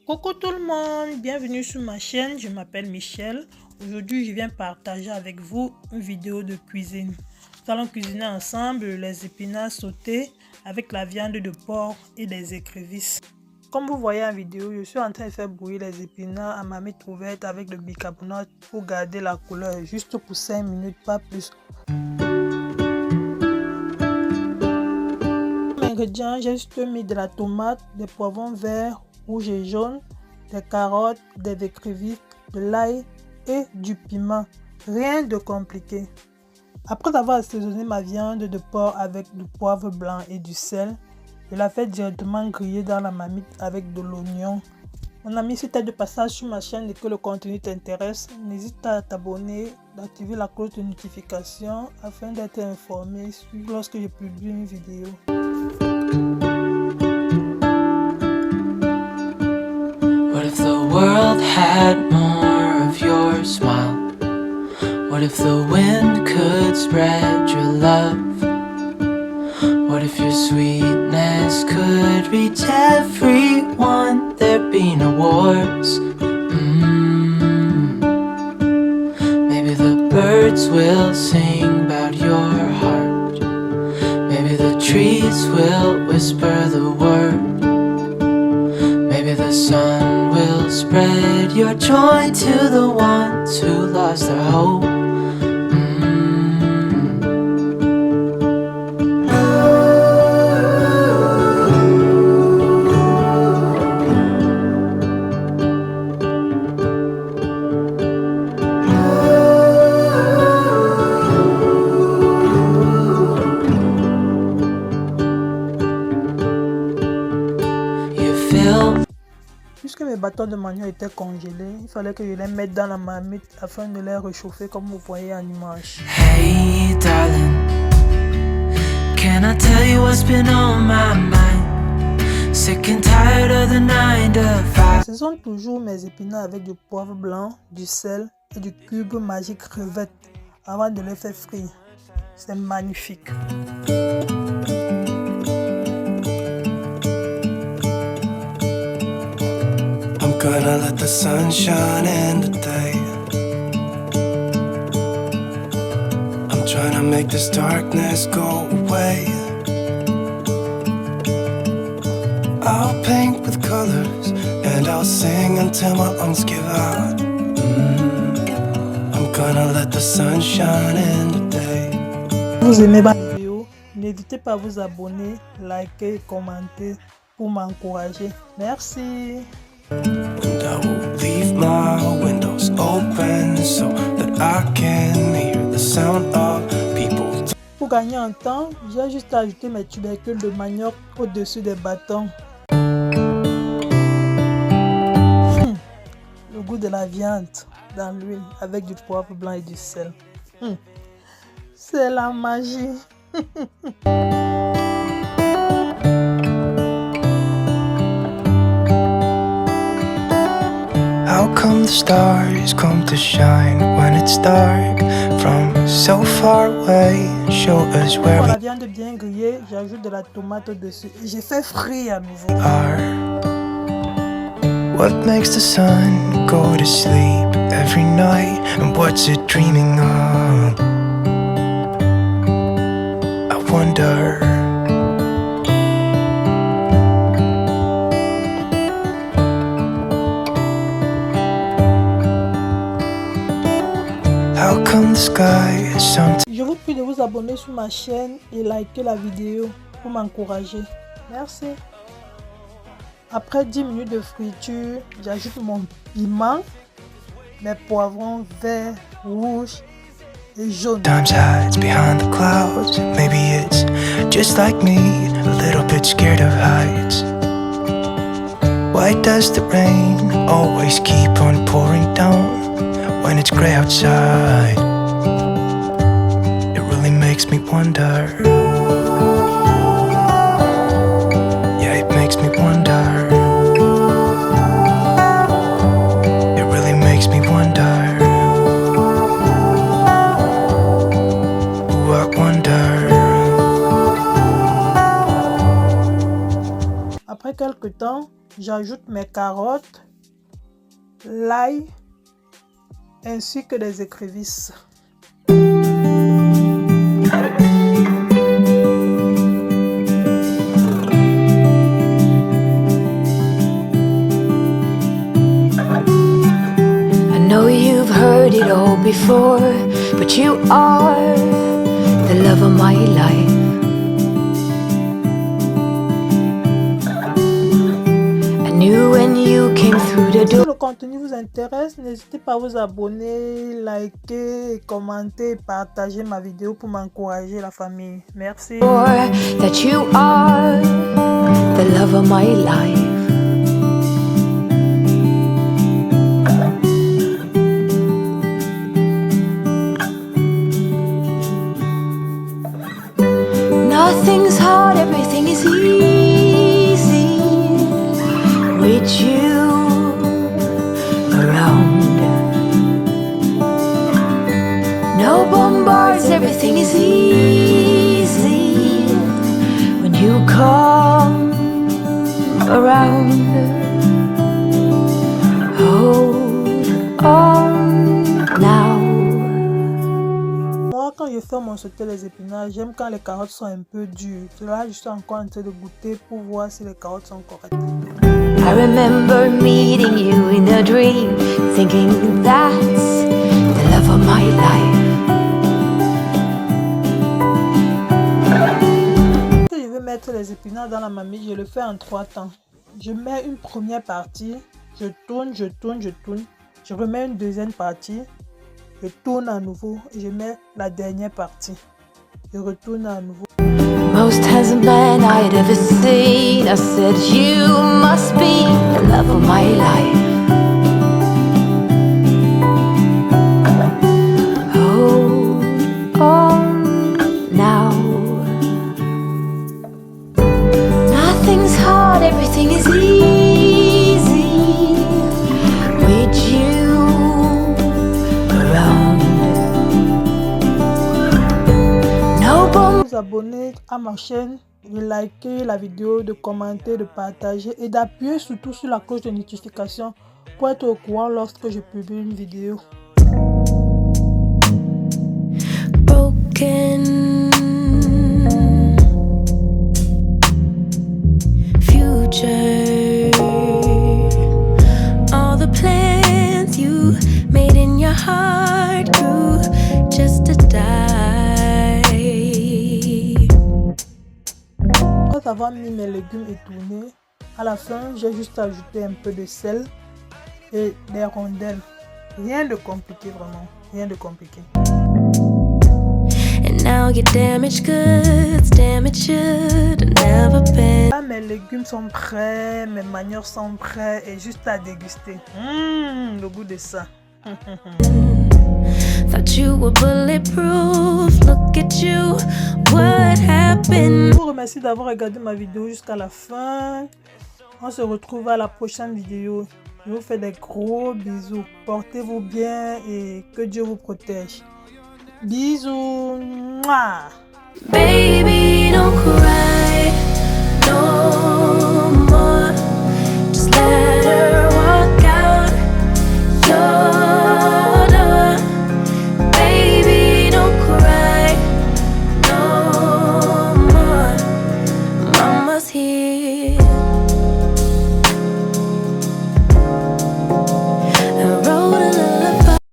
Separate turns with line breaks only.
Coucou tout le monde, bienvenue sur ma chaîne, je m'appelle Michel. Aujourd'hui, je viens partager avec vous une vidéo de cuisine. Nous allons cuisiner ensemble les épinards sautés avec la viande de porc et des écrevisses. Comme vous voyez en vidéo, je suis en train de faire bouillir les épinards à marmite ouverte avec le bicarbonate pour garder la couleur, juste pour 5 minutes, pas plus. Ingrédients, j'ai juste mis de la tomate, des poivrons verts, rouges et jaunes, des carottes, des écrevisses, de l'ail et du piment. Rien de compliqué. Après avoir assaisonné ma viande de porc avec du poivre blanc et du sel, je la fais directement griller dans la marmite avec de l'oignon. Mon ami, si tu es de passage sur ma chaîne et que le contenu t'intéresse, n'hésite pas à t'abonner, d'activer la cloche de notification afin d'être informé lorsque je publie une vidéo.
What if the world had more of your smile? What if the wind could spread your love? What if your sweetness could reach everyone? There'd be no wars. Maybe the birds will sing about your heart. Maybe the trees will whisper the word. Maybe the sun will spread your joy to the ones who lost their hope.
Puisque mes bâtons de manioc étaient congelés, il fallait que je les mette dans la marmite afin de les réchauffer comme vous voyez en image.
Hey darling, can I tell you what's been on my mind? Sick and tired of the 9 to 5.
Ce sont toujours mes épinards avec du poivre blanc, du sel et du cube magique crevette avant de les faire frire. C'est magnifique.
Gonna let the sun shine in today. I'm trying to make this darkness go away. I'll paint with colors and I'll sing until my lungs give out. I'm gonna let the sun shine in today.
Vous aimez ma vidéo? N'hésitez pas à vous abonner, liker et commenter pour m'encourager. Merci.
And I will leave my windows open so that I can hear the sound of people.
Pour gagner en temps, j'ai juste ajouté mes tubercules de manioc au-dessus des bâtons. Le goût de la viande dans l'huile avec du poivre blanc et du sel. C'est la magie.
How come the stars come to shine when it's dark from so far away? Show us where
Pour la
we
viande bien grillée, j'ajoute de la tomate au-dessus et j'ai fait frire à nouveau.
are. What makes the sun go to sleep every night? And what's it dreaming of? I wonder. How come the sky is sometimes
Je vous prie de vous abonner sur ma chaîne et liker la vidéo pour m'encourager. Merci. Après 10 minutes de friture, j'ajoute mon piment, mes poivrons verts, rouges et jaunes.
hides behind the clouds? Maybe it's just like me, a little bit scared of heights. Why does the rain always keep on pouring down when it's gray outside? It really makes me wonder. Yeah, it makes me wonder. It really makes me wonder. Ooh, I wonder.
Après quelques temps, j'ajoute mes carottes, l'ail ainsi que des écrevisses.
I know you've heard it all before, but you are the love of my life. I knew when you came through the
Si
door
le contenu vous intéresse, n'hésitez pas à vous abonner, liker, commenter et partager ma vidéo pour m'encourager la famille. Merci.
that you are the love of my life. Nothing's hard, everything is easy with you around. No bombards, everything is easy when you come around. Hold on now.
Moi, quand je fais mon sauté les épinards, j'aime quand les carottes sont un peu dures. Là, je suis encore en train de goûter pour voir si les carottes sont correctes.
I remember meeting you in a dream, thinking that's the love of my life.
Si je veux mettre les épinards dans la marmite, je le fais en 3 temps. Je mets une première partie, je tourne, je tourne, je tourne. Je remets une deuxième partie, je tourne à nouveau et je mets la dernière partie. Je retourne à nouveau.
Most handsome man I'd ever seen. I said you must be the love of my life. Hold on now. Nothing's hard, everything is easy with you around. No bomb.
Vous abonner à ma chaîne, de liker la vidéo, de commenter, de partager et d'appuyer surtout sur la cloche de notification pour être au courant lorsque je publie une vidéo.
Broken future, all the plans you made in your heart grew just to die.
Après avoir mis mes légumes et tourné, à la fin, j'ai juste ajouté un peu de sel et des rondelles. Rien de compliqué vraiment, rien de compliqué.
And now your damaged goods, damage should have never been.
Là, mes légumes sont prêts, mes maniocs sont prêts et juste à déguster. Le goût de ça.
Thought you were bulletproof. Look at you, what happened?
Je vous remercie d'avoir regardé ma vidéo jusqu'à la fin. On se retrouve à la prochaine vidéo. Je vous fais des gros bisous. Portez-vous bien et que Dieu vous protège. Bisous. Mouah.
Baby, don't cry no more. Just let her walk out your door. Baby, don't cry no more. Mama's here.